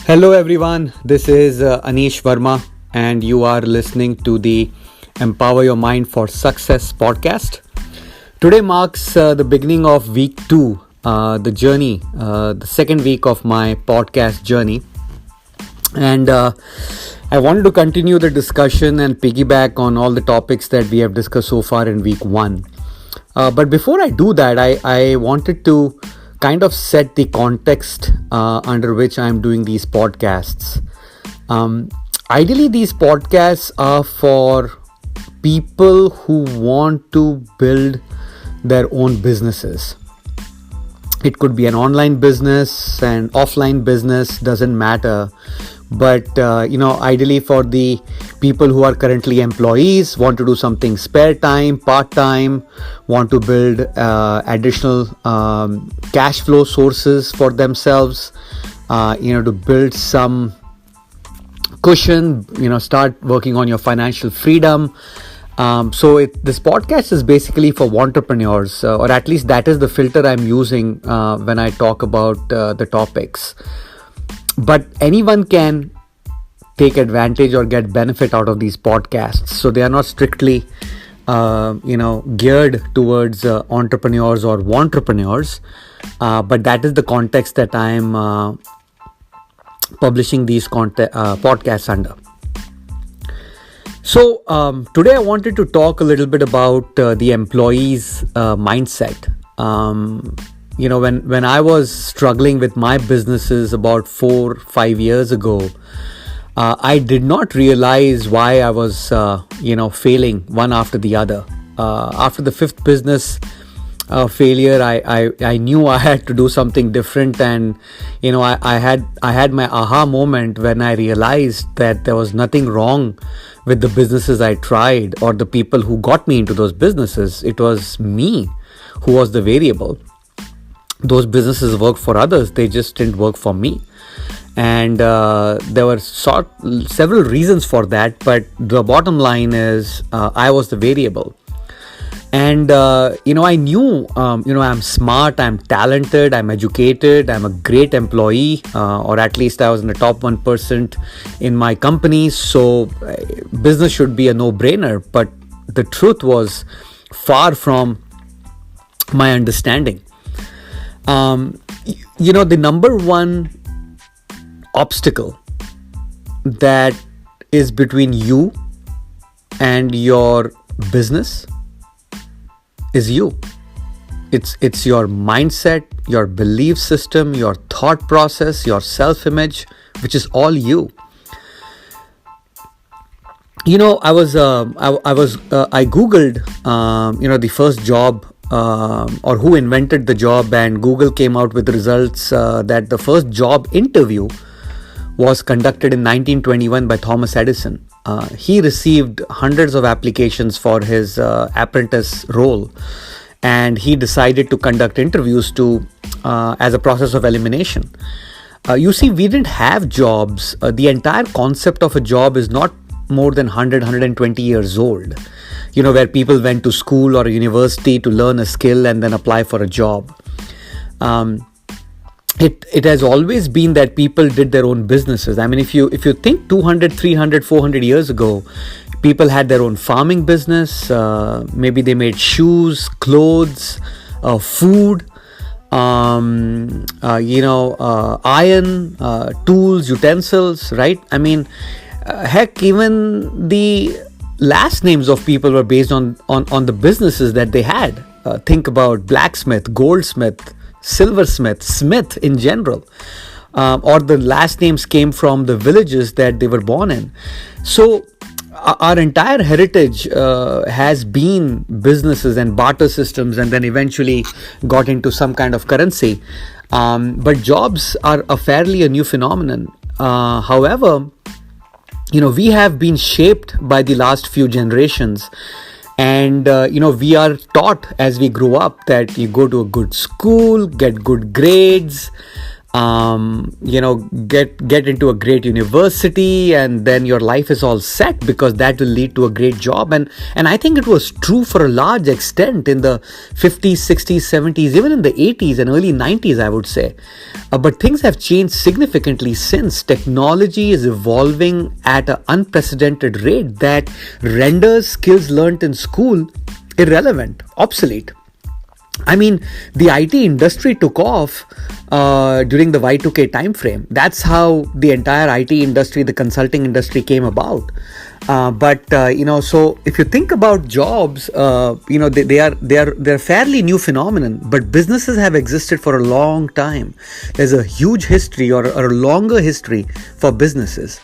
Hello, everyone. This is Anish Verma, and you are listening to the Empower Your Mind for Success podcast. Today marks the beginning of week two, the journey, the second week of my podcast journey. And I wanted to continue the discussion and piggyback on all the topics that we have discussed so far in week one. But before I do that, I wanted to kind of set the context under which I'm doing these podcasts. Ideally, these podcasts are for people who want to build their own businesses. It could be an online business and offline business, doesn't matter. But ideally for the people who are currently employees, want to do something spare time, part-time, want to build additional cash flow sources for themselves, to build some cushion, start working on your financial freedom. This podcast is basically for entrepreneurs, or at least that is the filter I'm using when I talk about the topics. But anyone can take advantage or get benefit out of these podcasts. So they are not strictly, geared towards entrepreneurs or wantrepreneurs. But that is the context that I am publishing these podcasts under. So today I wanted to talk a little bit about the employee's mindset. When I was struggling with my businesses about 4-5 years ago, I did not realize why I was, failing one after the other. After the fifth business failure, I knew I had to do something different, and I had my aha moment when I realized that there was nothing wrong with the businesses I tried or the people who got me into those businesses. It was me who was the variable. Those businesses worked for others, they just didn't work for me. And there were several reasons for that, but the bottom line is I was the variable. And I knew I'm smart, I'm talented, I'm educated, I'm a great employee, or at least I was in the top 1% in my company, so business should be a no-brainer. But the truth was far from my understanding. The number one obstacle that is between you and your business is you. It's your mindset, your belief system, your thought process, your self-image, which is all you. I googled the first job or who invented the job, and Google came out with results that the first job interview was conducted in 1921 by Thomas Edison. He received hundreds of applications for his apprentice role, and he decided to conduct interviews as a process of elimination. You see, we didn't have jobs. The entire concept of a job is not more than 120 years old. Where people went to school or a university to learn a skill and then apply for a job. It has always been that people did their own businesses. I mean, if you think 200, 300, 400 years ago, people had their own farming business. Maybe they made shoes, clothes, food, iron, tools, utensils, right? I mean, heck, even the last names of people were based on the businesses that they had. Think about blacksmith, goldsmith, silversmith, smith in general, or the last names came from the villages that they were born in. So our entire heritage has been businesses and barter systems, and then eventually got into some kind of currency. But jobs are a new phenomenon. However, we have been shaped by the last few generations, and we are taught as we grow up that you go to a good school, get good grades, get into a great university, and then your life is all set because that will lead to a great job. And I think it was true for a large extent in the 50s, 60s, 70s, even in the 80s and early 90s, I would say. But things have changed significantly since. Technology is evolving at an unprecedented rate that renders skills learnt in school irrelevant, obsolete. I mean, the IT industry took off during the Y2K timeframe. That's how the entire IT industry, the consulting industry, came about. So if you think about jobs, they're fairly new phenomenon, but businesses have existed for a long time. There's a huge history or a longer history for businesses.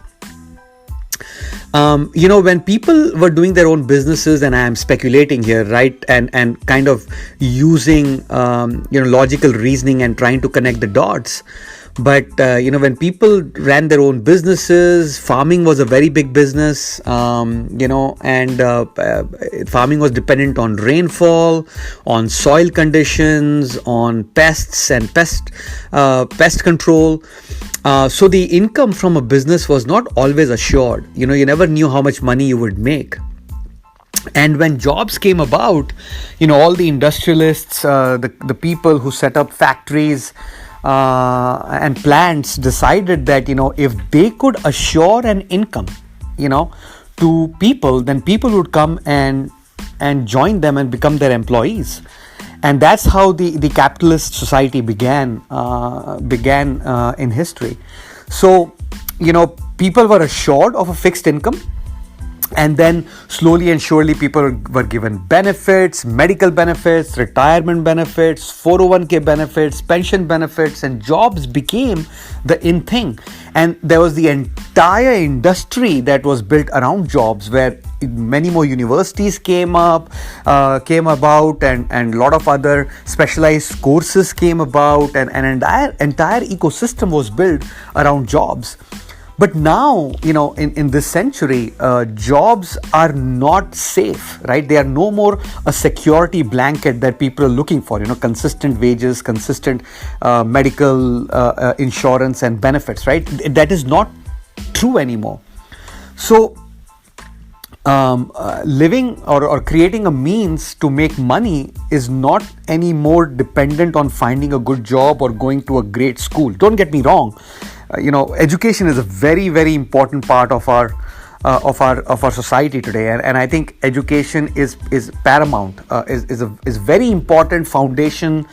When people were doing their own businesses, and I am speculating here, right, and kind of using logical reasoning and trying to connect the dots. But when people ran their own businesses, farming was a very big business, and farming was dependent on rainfall, on soil conditions, on pests and pest control. So the income from a business was not always assured. You never knew how much money you would make. And when jobs came about, all the industrialists, the people who set up factories and plants decided that, if they could assure an income, to people, then people would come and join them and become their employees. And that's how the capitalist society began in history. So, people were assured of a fixed income, and then slowly and surely people were given benefits, medical benefits, retirement benefits, 401k benefits, pension benefits, and jobs became the in thing. And there was the entire industry that was built around jobs, where many more universities came about, and a lot of other specialized courses came about, and an entire ecosystem was built around jobs. But now, in this century, jobs are not safe, right? They are no more a security blanket that people are looking for, consistent wages, consistent medical insurance and benefits, right? That is not true anymore. So, living or creating a means to make money is not any more dependent on finding a good job or going to a great school. Don't get me wrong. Education is a very, very important part of our society today, and I think education is paramount, is very important foundation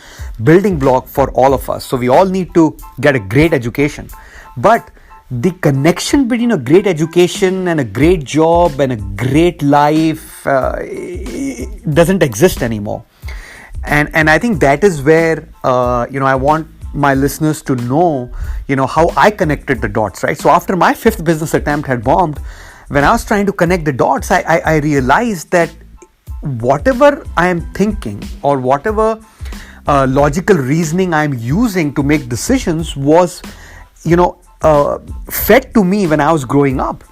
building block for all of us. So we all need to get a great education, but the connection between a great education and a great job and a great life doesn't exist anymore. And I think that is where I want my listeners to know how I connected the dots, right? So after my fifth business attempt had bombed, when I was trying to connect the dots, I realized that whatever I am thinking or whatever logical reasoning I'm using to make decisions was fed to me when I was growing up,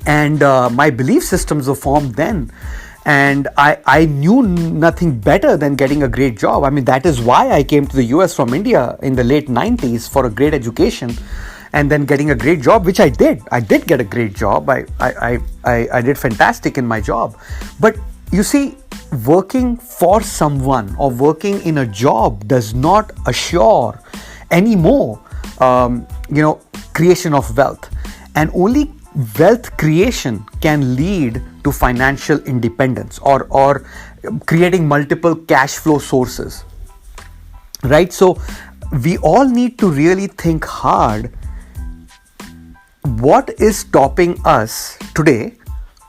and my belief systems were formed then. And I knew nothing better than getting a great job. I mean, that is why I came to the US from India in the late 90s for a great education, and then getting a great job, which I did. I did get a great job. I did fantastic in my job. But you see, working for someone or working in a job does not assure anymore, creation of wealth. And only wealth creation can lead to financial independence or creating multiple cash flow sources, right? So we all need to really think hard, what is stopping us today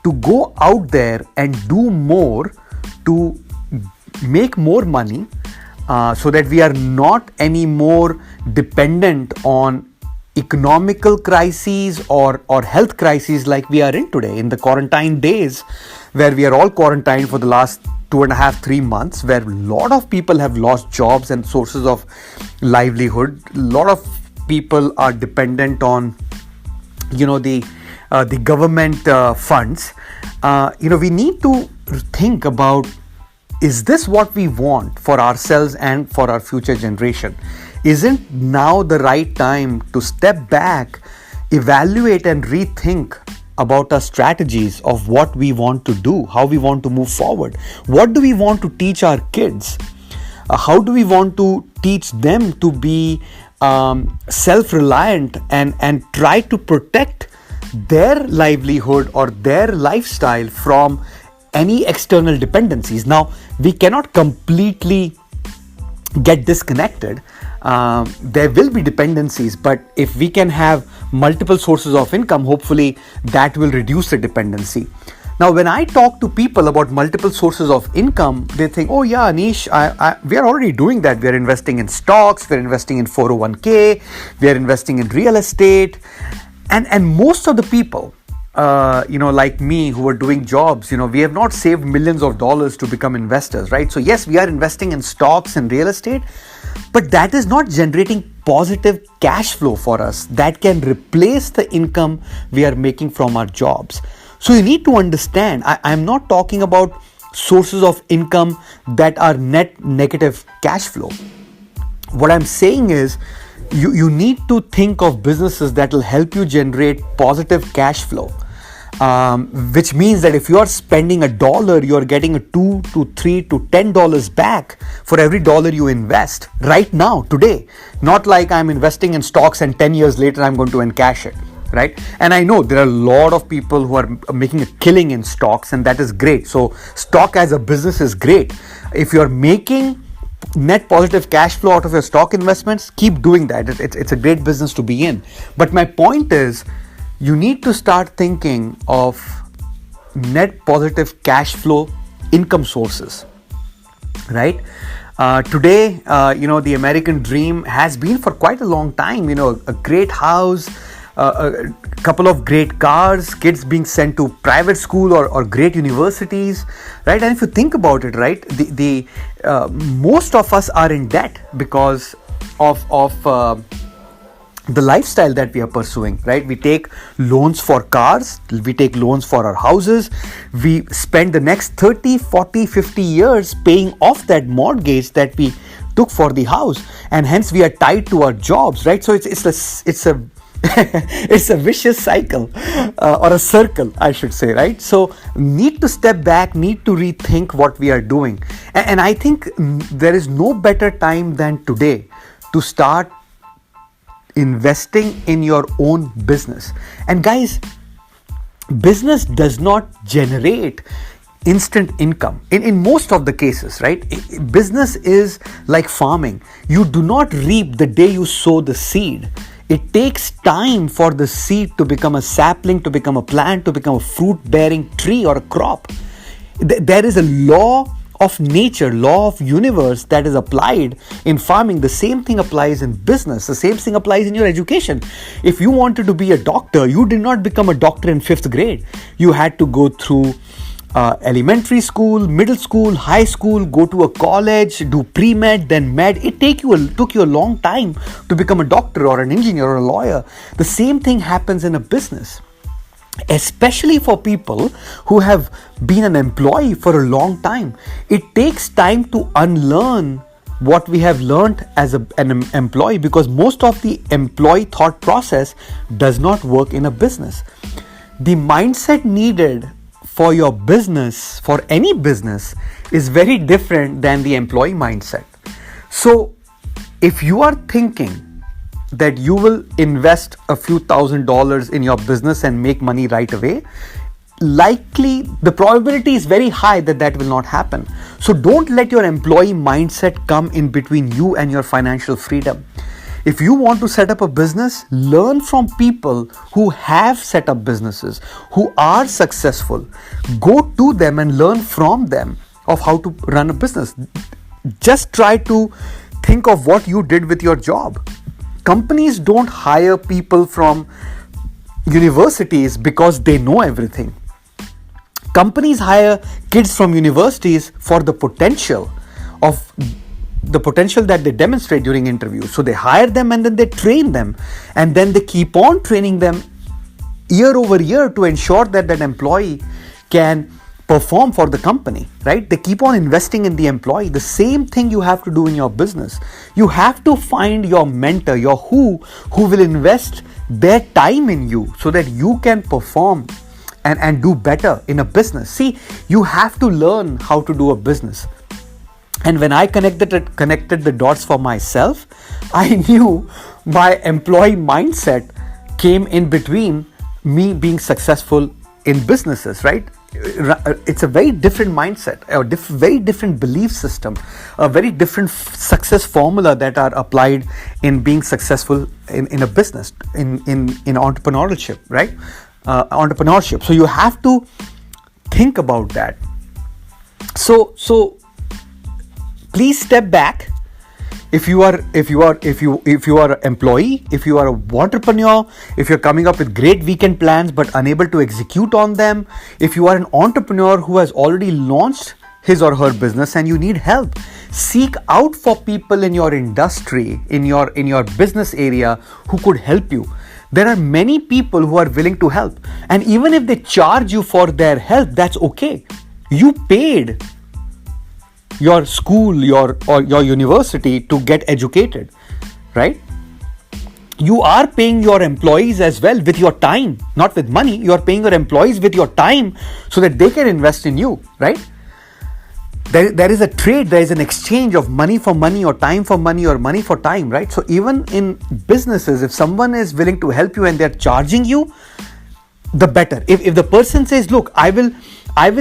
to go out there and do more, to make more money, so that we are not anymore dependent on economical crises or health crises like we are in today in the quarantine days, where we are all quarantined for the last 2.5-3 months, where a lot of people have lost jobs and sources of livelihood. A lot of people are dependent on the government funds. We need to think about is this what we want for ourselves and for our future generation? Isn't now the right time to step back, evaluate and rethink about our strategies of what we want to do, how we want to move forward? What do we want to teach our kids? How do we want to teach them to be self-reliant and try to protect their livelihood or their lifestyle from any external dependencies? Now, we cannot completely get disconnected. There will be dependencies, but if we can have multiple sources of income, hopefully that will reduce the dependency. Now, when I talk to people about multiple sources of income, they think, oh yeah, Anish, we are already doing that. We are investing in stocks, we are investing in 401k, we are investing in real estate. And most of the people, like me who are doing jobs, we have not saved millions of dollars to become investors, right? So yes, we are investing in stocks and real estate, but that is not generating positive cash flow for us that can replace the income we are making from our jobs. So you need to understand, I'm not talking about sources of income that are net negative cash flow. What I'm saying is, you need to think of businesses that will help you generate positive cash flow, which means that if you are spending $1, you're getting a $2 to $3 to $10 back for every dollar you invest right now, today. Not like I'm investing in stocks and 10 years later I'm going to encash it, right? And I know there are a lot of people who are making a killing in stocks, and that is great. So stock as a business is great. If you're making net positive cash flow out of your stock investments, keep doing that. It's a great business to be in. But my point is, you need to start thinking of net positive cash flow income sources, right? Today, the American dream has been for quite a long time, a great house, a couple of great cars, kids being sent to private school or great universities, right? And if you think about it, right, the most of us are in debt because of the lifestyle that we are pursuing, right? We take loans for cars, we take loans for our houses, we spend the next 30, 40, 50 years paying off that mortgage that we took for the house, and hence we are tied to our jobs, right? So it's a it's a vicious cycle, or a circle, I should say, right? So need to step back, need to rethink what we are doing. And I think there is no better time than today to start investing in your own business. And guys, business does not generate instant income in most of the cases, right? Business is like farming. You do not reap the day you sow the seed. It takes time for the seed to become a sapling, to become a plant, to become a fruit-bearing tree or a crop. There is a law of nature, law of universe that is applied in farming. The same thing applies in business. The same thing applies in your education. If you wanted to be a doctor, you did not become a doctor in 5th grade. You had to go through elementary school, middle school, high school, go to a college, do pre-med, then med. It took you a long time to become a doctor or an engineer or a lawyer. The same thing happens in a business, especially for people who have been an employee for a long time. It takes time to unlearn what we have learned as an employee, because most of the employee thought process does not work in a business. The mindset needed for your business, for any business, is very different than the employee mindset. So if you are thinking that you will invest a few $1,000s in your business and make money right away, likely the probability is very high that will not happen. So don't let your employee mindset come in between you and your financial freedom. If you want to set up a business, learn from people who have set up businesses, who are successful. Go to them and learn from them of how to run a business. Just try to think of what you did with your job. Companies don't hire people from universities because they know everything. Companies hire kids from universities for the potential that they demonstrate during interviews. So they hire them and then they train them, and then they keep on training them year over year to ensure that employee can perform for the company, right? They keep on investing in the employee. The same thing you have to do in your business. You have to find your mentor, your who will invest their time in you so that you can perform and do better in a business. See, you have to learn how to do a business. And when I connected the dots for myself, I knew my employee mindset came in between me being successful in businesses, right? It's a very different mindset, a very different belief system, a very different success formula that are applied in being successful in a business, in entrepreneurship, right? Entrepreneurship. So you have to think about that. So please step back. If you are an employee, if you are an entrepreneur, if you're coming up with great weekend plans but unable to execute on them, if you are an entrepreneur who has already launched his or her business and you need help, seek out for people in your industry, in your business area who could help you. There are many people who are willing to help, and even if they charge you for their help, that's okay. You paid your school, your university to get educated, right? You are paying your employees as well with your time, not with money. You are paying your employees with your time so that they can invest in you, right? There is a trade, there is an exchange of money for money or time for money or money for time, right? So even in businesses, if someone is willing to help you and they're charging you, the better. If the person says, look, I will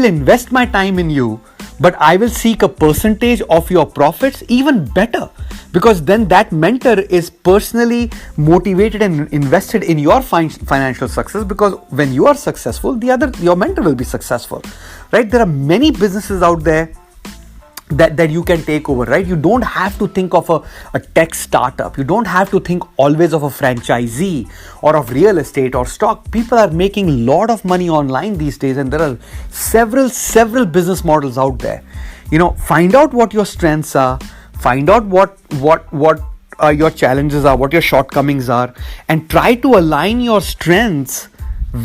invest my time in you, but I will seek a percentage of your profits, even better, because then that mentor is personally motivated and invested in your financial success, because when you are successful, your mentor will be successful, right? There are many businesses out there that you can take over, right? You don't have to think of a tech startup. You don't have to think always of a franchisee or of real estate or stock. People are making a lot of money online these days, and there are several business models out there. Find out what your strengths are, find out what your challenges are, what your shortcomings are, and try to align your strengths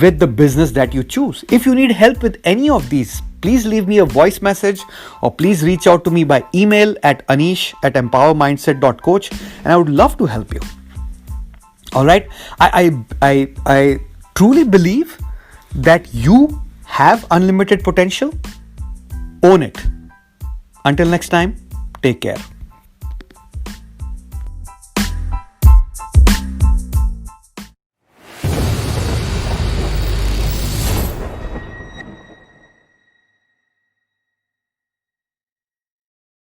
with the business that you choose. If you need help with any of these, please leave me a voice message or please reach out to me by email at anish@empowermindset.coach, and I would love to help you. All right. I truly believe that you have unlimited potential. Own it. Until next time, take care.